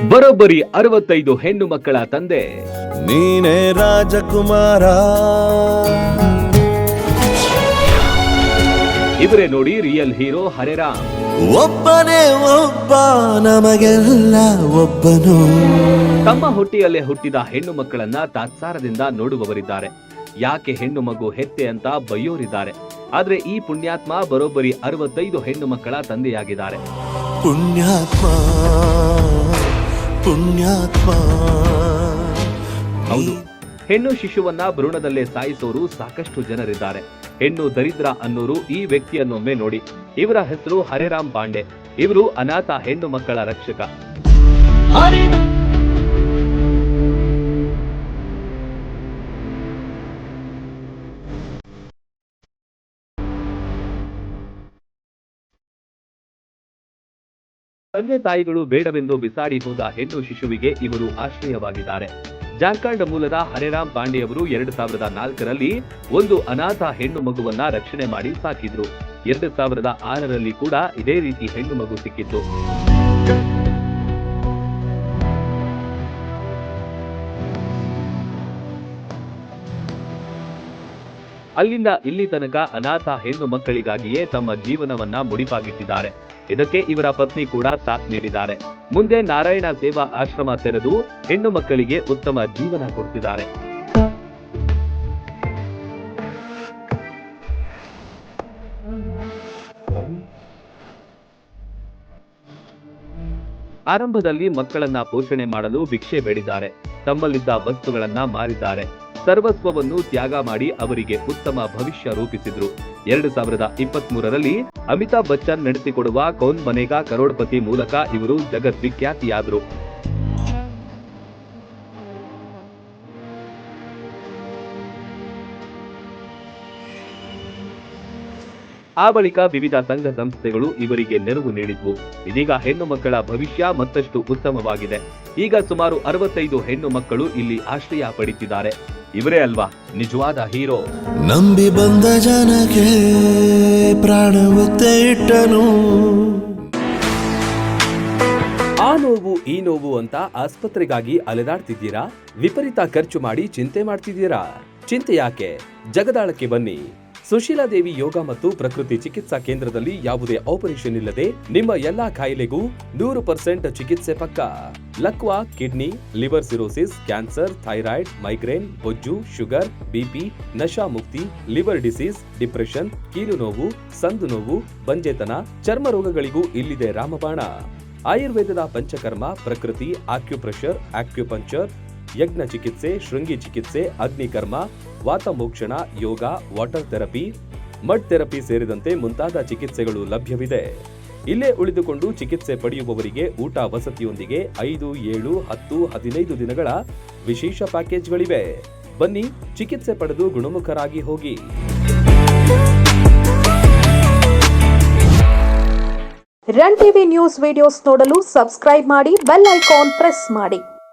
ಬರೋಬ್ಬರಿ 65 ಹೆಣ್ಣು ಮಕ್ಕಳ ತಂದೆ ನೀನೇ ರಾಜಕುಮಾರ. ಇವರೇ ನೋಡಿ ರಿಯಲ್ ಹೀರೋ ಹರೇರಾಮ್. ಒಬ್ಬನೇ ಒಬ್ಬ ನಮಗೆಲ್ಲ ಒಬ್ಬನು. ತಮ್ಮ ಹೊಟ್ಟೆಯಲ್ಲೇ ಹುಟ್ಟಿದ ಹೆಣ್ಣು ಮಕ್ಕಳನ್ನ ತಾತ್ಸಾರದಿಂದ ನೋಡುವವರಿದ್ದಾರೆ. ಯಾಕೆ ಹೆಣ್ಣು ಮಗು ಹೆತ್ತೆ ಅಂತ ಬೈಯೋರಿದ್ದಾರೆ. ಆದ್ರೆ ಈ ಪುಣ್ಯಾತ್ಮ ಬರೋಬ್ಬರಿ 65 ಹೆಣ್ಣು ಮಕ್ಕಳ ತಂದೆಯಾಗಿದ್ದಾರೆ. ಪುಣ್ಯಾತ್ಮ ಪುಣ್ಯಾತ್ಮ. ಹೌದು, ಹೆಣ್ಣು ಶಿಶುವನ್ನ ಭ್ರೂಣದಲ್ಲೇ ಸಾಯಿಸೋರು ಸಾಕಷ್ಟು ಜನರಿದ್ದಾರೆ. ಹೆಣ್ಣು ದರಿದ್ರ ಅನ್ನೋರು ಈ ವ್ಯಕ್ತಿಯನ್ನೊಮ್ಮೆ ನೋಡಿ. ಇವರ ಹೆಸರು ಹರೇರಾಮ್ ಪಾಂಡೆ. ಇವರು ಅನಾಥ ಹೆಣ್ಣು ಮಕ್ಕಳ ರಕ್ಷಕ. ತಂದೆ ತಾಯಿಗಳು ಬೇಡವೆಂದು ಬಿಸಾಡಿ ಹೋದ ಹೆಣ್ಣು ಶಿಶುವಿಗೆ ಇವರು ಆಶ್ರಯವಾಗಿದ್ದಾರೆ. ಜಾರ್ಖಂಡ್ ಮೂಲದ ಹರೇರಾಮ್ ಪಾಂಡೆಯವರು 2004ರಲ್ಲಿ ಒಂದು ಅನಾಥ ಹೆಣ್ಣು ಮಗುವನ್ನ ರಕ್ಷಣೆ ಮಾಡಿ ಸಾಕಿದ್ರು. 2006ರಲ್ಲಿ ಕೂಡ ಇದೇ ರೀತಿ ಹೆಣ್ಣು ಮಗು ಸಿಕ್ಕಿತ್ತು. ಅಲ್ಲಿಂದ ಇಲ್ಲಿ ತನಕ ಅನಾಥ ಹೆಣ್ಣು ಮಕ್ಕಳಿಗಾಗಿಯೇ ತಮ್ಮ ಜೀವನವನ್ನ ಮುಡಿಪಾಗಿಟ್ಟಿದ್ದಾರೆ. ಇದಕ್ಕೆ ಇವರ ಪತ್ನಿ ಕೂಡ ಸಾಥ್ ನೀಡಿದ್ದಾರೆ. ಮುಂದೆ ನಾರಾಯಣ ಸೇವಾ ಆಶ್ರಮ ತೆರೆದು ಹೆಣ್ಣು ಮಕ್ಕಳಿಗೆ ಉತ್ತಮ ಜೀವನ ಕೊಡ್ತಿದ್ದಾರೆ. ಆರಂಭದಲ್ಲಿ ಮಕ್ಕಳನ್ನ ಪೋಷಣೆ ಮಾಡಲು ಭಿಕ್ಷೆ ಬೇಡಿದ್ದಾರೆ. ತಮ್ಮಲ್ಲಿದ್ದ ವಸ್ತುಗಳನ್ನ ಮಾರಿದ್ದಾರೆ. ಸರ್ವಸ್ವವನ್ನು ತ್ಯಾಗ ಮಾಡಿ ಅವರಿಗೆ ಉತ್ತಮ ಭವಿಷ್ಯ ರೂಪಿಸಿದ್ರು. 2023ರಲ್ಲಿ ಅಮಿತಾಬ್ ಬಚ್ಚನ್ ನಡೆಸಿಕೊಡುವ ಕೌನ್ ಬನೇಗಾ ಕರೋಡ್ಪತಿ ಮೂಲಕ ಇವರು ಜಗದ್ವಿಖ್ಯಾತಿಯಾದರು. ಆ ಬಳಿಕ ವಿವಿಧ ಸಂಘ ಸಂಸ್ಥೆಗಳು ಇವರಿಗೆ ನೆರವು ನೀಡಿದ್ವು. ಇದೀಗ ಹೆಣ್ಣು ಮಕ್ಕಳ ಭವಿಷ್ಯ ಮತ್ತಷ್ಟು ಉತ್ತಮವಾಗಿದೆ. ಈಗ ಸುಮಾರು 65 ಹೆಣ್ಣು ಮಕ್ಕಳು ಇಲ್ಲಿ ಆಶ್ರಯ ಪಡೆದಿದ್ದಾರೆ. ಇವರೇ ಅಲ್ವಾ ನಿಜವಾದ ಹೀರೋ. ನಂಬಿ ಬಂದ ಜನಕ್ಕೆ ಪ್ರಾಣ ಒತ್ತೆ ಇಟ್ಟನು. ಆ ನೋವು ಈ ನೋವು ಅಂತ ಆಸ್ಪತ್ರೆಗಾಗಿ ಅಲೆದಾಡ್ತಿದ್ದೀರಾ? ವಿಪರೀತ ಖರ್ಚು ಮಾಡಿ ಚಿಂತೆ ಮಾಡ್ತಿದ್ದೀರಾ? ಚಿಂತೆ ಯಾಕೆ? ಜಗದಾಳಕ್ಕೆ ಬನ್ನಿ. ಸುಶೀಲಾ ದೇವಿ ಯೋಗ ಮತ್ತು ಪ್ರಕೃತಿ ಚಿಕಿತ್ಸಾ ಕೇಂದ್ರದಲ್ಲಿ ಯಾವುದೇ ಆಪರೇಷನ್ ಇಲ್ಲದೆ ನಿಮ್ಮ ಎಲ್ಲಾ ಕಾಯಿಲೆಗೂ 100% ಚಿಕಿತ್ಸೆ ಪಕ್ಕ. ಲಕ್ವಾ, kidney, liver cirrhosis, cancer, thyroid, migraine, ಬೊಜ್ಜು, ಶುಗರ್, ಬಿಪಿ, ನಶಾ ಮುಕ್ತಿ, ಲಿವರ್ ಡಿಸೀಸ್, ಡಿಪ್ರೆಷನ್, ಕೀಲು ನೋವು, ಸಂದು ನೋವು, ಬಂಜೆತನ, ಚರ್ಮ ರೋಗಗಳಿಗೂ ಇಲ್ಲಿದೆ ರಾಮಬಾಣ. ಆಯುರ್ವೇದದ ಪಂಚಕರ್ಮ, ಪ್ರಕೃತಿ, ಆಕ್ಯುಪ್ರೆಷರ್, ಆಕ್ಯುಪಂಕ್ಚರ್, ಯಜ್ಞ ಚಿಕಿತ್ಸೆ, ಶೃಂಗಿ ಚಿಕಿತ್ಸೆ, ಅಗ್ನಿಕರ್ಮ, ವಾತಮೋಕ್ಷಣ, ಯೋಗ, ವಾಟರ್ ಥೆರಪಿ, ಮಡ್ ಥೆರಪಿ ಸೇರಿದಂತೆ ಮುಂತಾದ ಚಿಕಿತ್ಸೆಗಳು ಲಭ್ಯವಿದೆ. ಇಲ್ಲೇ ಉಳಿದುಕೊಂಡು ಚಿಕಿತ್ಸೆ ಪಡೆಯುವವರಿಗೆ ಊಟ ವಸತಿಯೊಂದಿಗೆ 5, 7, 10, 15 ದಿನಗಳ ವಿಶೇಷ ಪ್ಯಾಕೇಜ್ಗಳಿವೆ. ಬನ್ನಿ, ಚಿಕಿತ್ಸೆ ಪಡೆದು ಗುಣಮುಖರಾಗಿ ಹೋಗಿ. ರನ್ ಟಿವಿ ನ್ಯೂಸ್ ವಿಡಿಯೋಸ್ ನೋಡಲು ಸಬ್ಸ್ಕ್ರೈಬ್ ಮಾಡಿ, ಬೆಲ್ ಐಕಾನ್ ಪ್ರೆಸ್ ಮಾಡಿ.